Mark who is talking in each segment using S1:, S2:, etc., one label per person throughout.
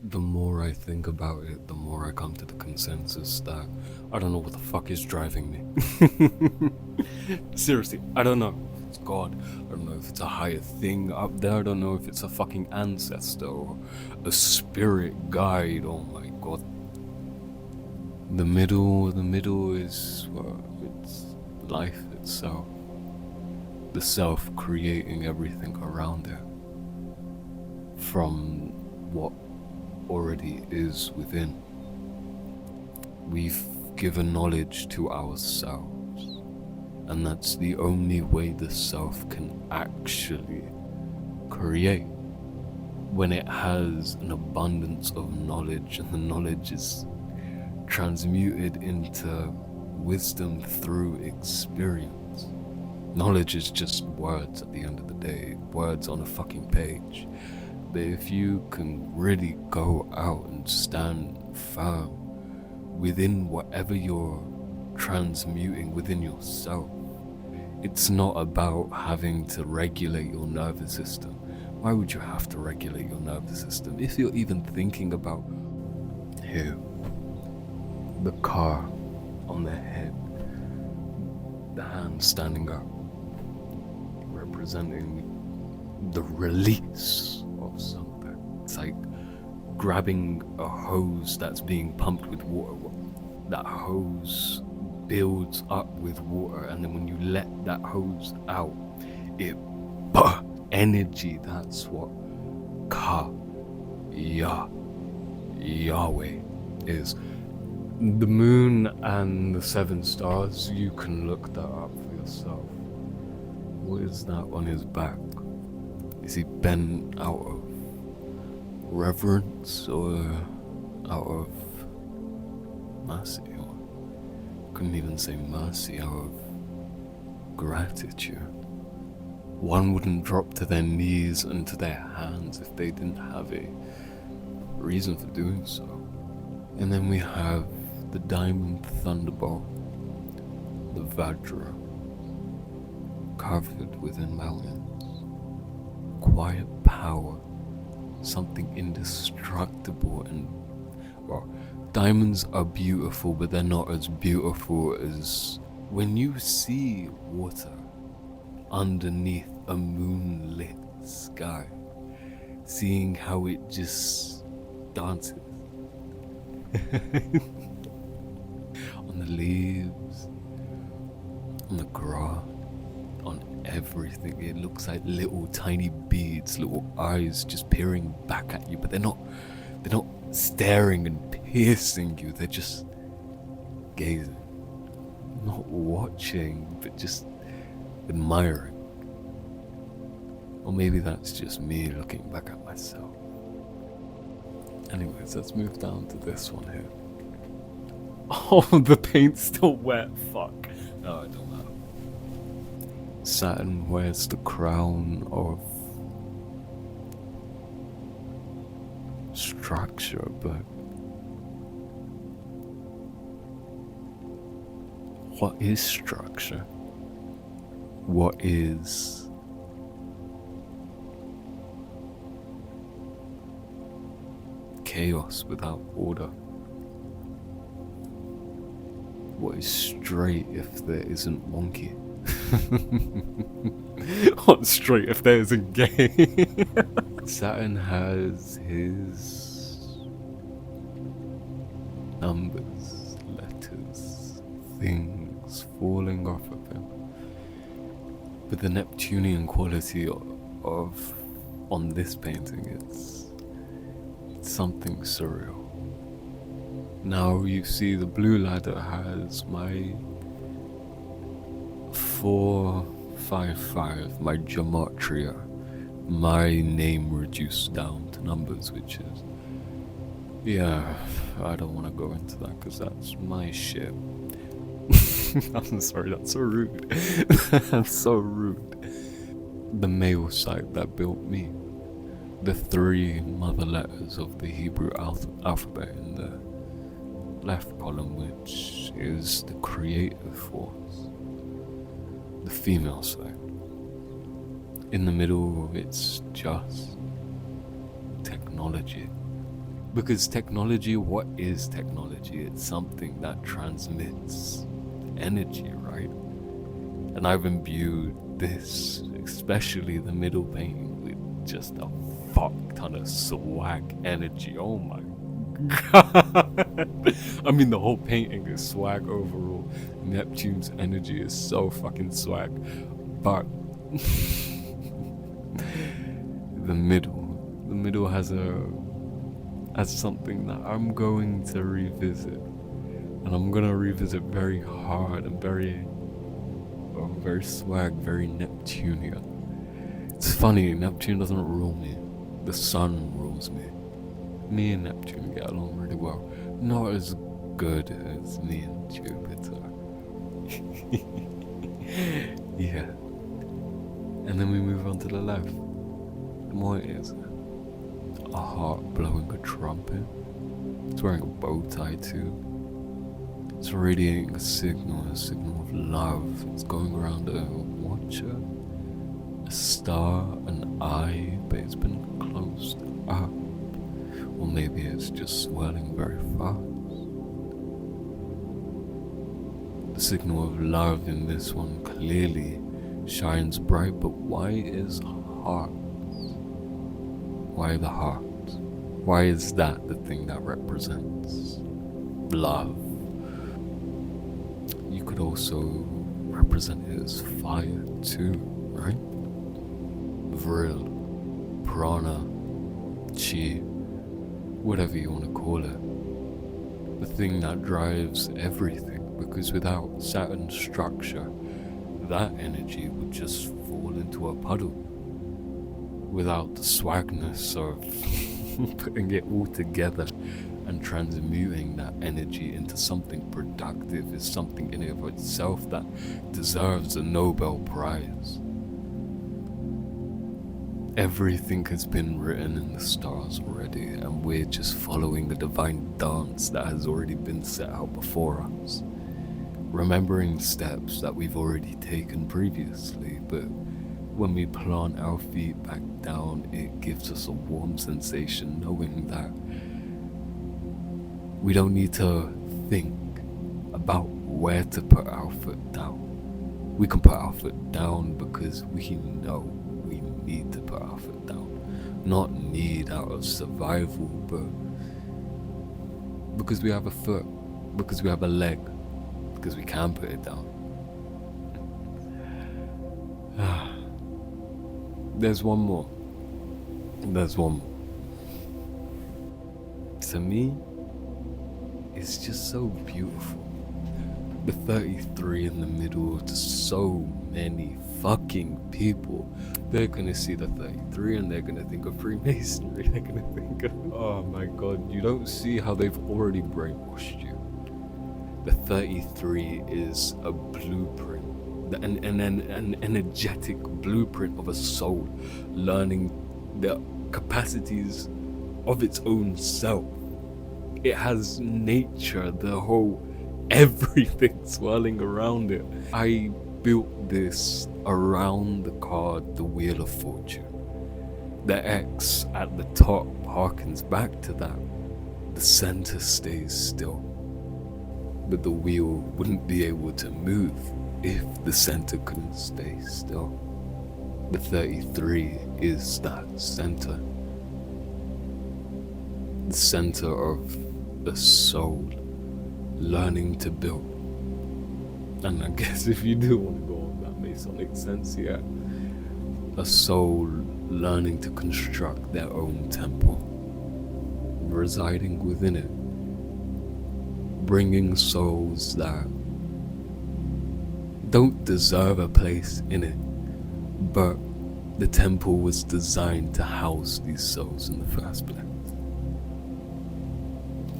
S1: The more I think about it, the more I come to the consensus that I don't know what the fuck is driving me. Seriously, I don't know if it's God, I don't know if it's a higher thing up there, I don't know if it's a fucking ancestor or a spirit guide, oh my god. The middle is, well, it's life itself. The self creating everything around it from what already is within. We've given knowledge to ourselves, and that's the only way the self can actually create. When it has an abundance of knowledge, and the knowledge is transmuted into wisdom through experience. Knowledge is just words at the end of the day, words on a fucking page. But if you can really go out and stand firm within whatever you're transmuting within yourself, it's not about having to regulate your nervous system. Why would you have to regulate your nervous system if you're even thinking about here, the car on the head, the hand standing up, representing the release of something. It's like grabbing a hose that's being pumped with water. That hose builds up with water, and then when you let that hose out, it energy. That's what Yahweh is. The moon and the 7 stars, you can look that up for yourself. What is that on his back? Is he bent out of reverence or out of mercy? Or couldn't even say mercy, out of gratitude. One wouldn't drop to their knees and to their hands if they didn't have a reason for doing so. And then we have the diamond thunderbolt, the Vajra, covered within mountains. Quiet power, something indestructible, and, well, diamonds are beautiful, but they're not as beautiful as when you see water underneath a moonlit sky, seeing how it just dances on the leaves, on the grass, on everything. It looks like little tiny beads, little eyes just peering back at you, but they're not staring and piercing you, they're just gazing, not watching, but just admiring. Or maybe that's just me looking back at myself. Anyways, let's move down to this one here. Oh, the paint's still wet, fuck. No, it don't matter. Saturn wears the crown of structure, but what is structure? What is chaos without order? What is straight if there isn't wonky? What's straight if there isn't gay? Saturn has his numbers, letters, things falling off of him. But the Neptunian quality of on this painting, it's something surreal. Now you see the blue ladder has my 455, my gematria, my name reduced down to numbers, which is, yeah, I don't want to go into that because that's my shit. I'm sorry, that's so rude. That's so rude. The male side that built me. The 3 mother letters of the Hebrew alphabet in the left column, which is the creative force. The female side. In the middle, it's just technology. Because technology, what is technology? It's something that transmits energy, right? And I've imbued this, especially the middle painting, with just a fuck ton of swag energy. Oh my god. I mean, the whole painting is swag overall. Neptune's energy is so fucking swag. But the middle has something that I'm going to revisit. And I'm gonna revisit very hard and very swag, very Neptunian. It's funny, Neptune doesn't rule me. The sun rules me. Me and Neptune get along really well. Not as good as me and Jupiter. Yeah. And then we move on to the left. And what is it? A heart blowing a trumpet. It's wearing a bow tie too. It's radiating a signal of love. It's going around a watcher, a star, an eye, but it's been closed up. Or maybe it's just swirling very fast. The signal of love in this one clearly shines bright, but why is hearts? Why the heart? Why is that the thing that represents love? You could also represent it as fire too, right? Vril, prana, chi, whatever you want to call it. The thing that drives everything, because without Saturn's structure, that energy would just fall into a puddle. Without the swagness of putting it all together and transmuting that energy into something productive is something in and of itself that deserves a Nobel Prize. Everything has been written in the stars already, and we're just following the divine dance that has already been set out before us. Remembering steps that we've already taken previously, but when we plant our feet back down, it gives us a warm sensation knowing that we don't need to think about where to put our foot down. We can put our foot down because we know we need to put our foot down. Not need out of survival, but because we have a foot, because we have a leg, because we can put it down. There's one more. To me, it's just so beautiful. The 33 in the middle to so many fucking people. They're gonna see the 33 and they're gonna think of Freemasonry. They're gonna think of, oh my god, you don't see how they've already brainwashed you. The 33 is a blueprint, an energetic blueprint of a soul learning the capacities of its own self. It has nature, the whole everything swirling around it. I built this around the card, the Wheel of Fortune. The X at the top harkens back to that. The center stays still. But the wheel wouldn't be able to move if the center couldn't stay still. The 33 is that center. The center of the soul learning to build. And I guess if you do want to go on that Masonic sense, yeah. A soul learning to construct their own temple, residing within it, bringing souls that don't deserve a place in it, but the temple was designed to house these souls in the first place.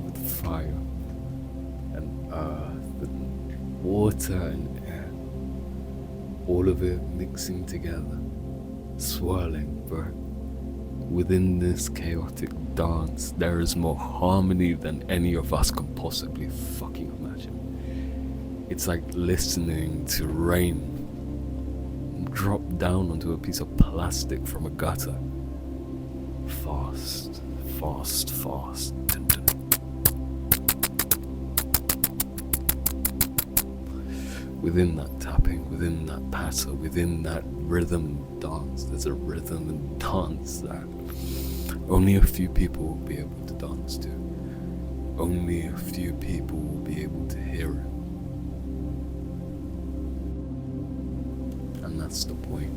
S1: With fire and earth and water and air, all of it mixing together, swirling, but within this chaotic dance, there is more harmony than any of us can possibly fucking imagine. It's like listening to rain drop down onto a piece of plastic from a gutter. Fast, fast, fast. Dun, dun. Within that tapping, within that patter, within that rhythm dance, there's a rhythm and dance that only a few people will be able to dance to. Only a few people will be able to hear it. And that's the point.